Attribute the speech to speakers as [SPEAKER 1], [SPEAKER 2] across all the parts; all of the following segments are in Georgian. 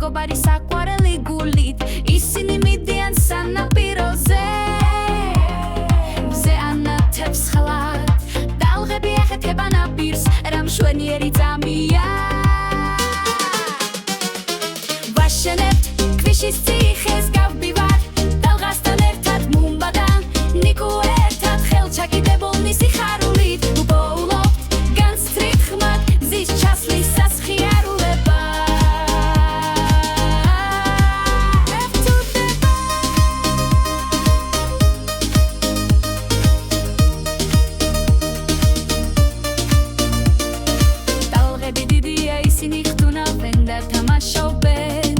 [SPEAKER 1] მეგობარი საყვარელი გულით ისინი მიდიან სანაპიროზე მზე ანათებს ხლად დალღები ეხეთება ნაპირს რა მშვენიერი ძამია ვაშენებთ ქვიშის ციხეს გავბივარ დალღასთან ერთად მუმბადან ნიკუ ერთად ხელჩაკიდებულნი სიხარულით უბოულობთ განსცრით ხმად ზის ჩასლის სასხიარულება დალღები დიდია ისინი ხტუნავენ და თამაშობენ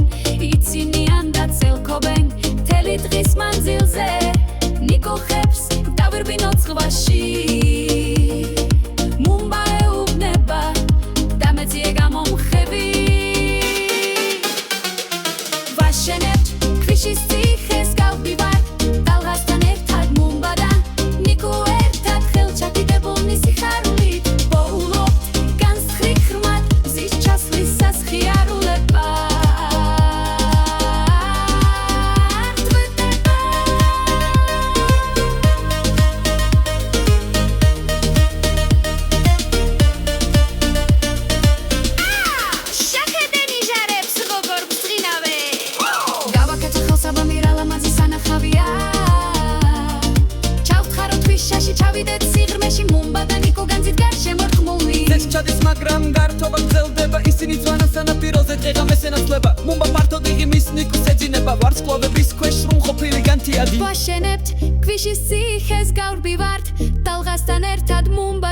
[SPEAKER 1] იცინიან და წელქობენ მთელი დღის მანძილზე ნიკო ხებს დავირბინოთ ზღვაში მუმბა ეუბნება და მეძიე გამომხები ვაშენებთ ქვიშის ციხეს გავბივარ დალღასთან ერთად მუმბადან ნიკო ერთად ხელჩაკიდებულნი სიხარულით ბოულობთ განსცრით ხმად ზის ჩასლის სასხიარულება ჩავიდეთ სიღრმეში მუმბადან ნიკო განძით გარშემო რთმული
[SPEAKER 2] ეს ჩადის მაგრამ გართობა გრძელდება ისინი ძვანა სანაპიროზე ჭეღა მესენაცვლება მუმბა ფართოდ იღიმის ნიკუს ეძინება ვარსკვლავების ქვეშ სრულყოფილი განთიადი
[SPEAKER 1] ვაშენებთ ქვიშის ციხეს გავრბივართ დალღასთან ერთად მუმბა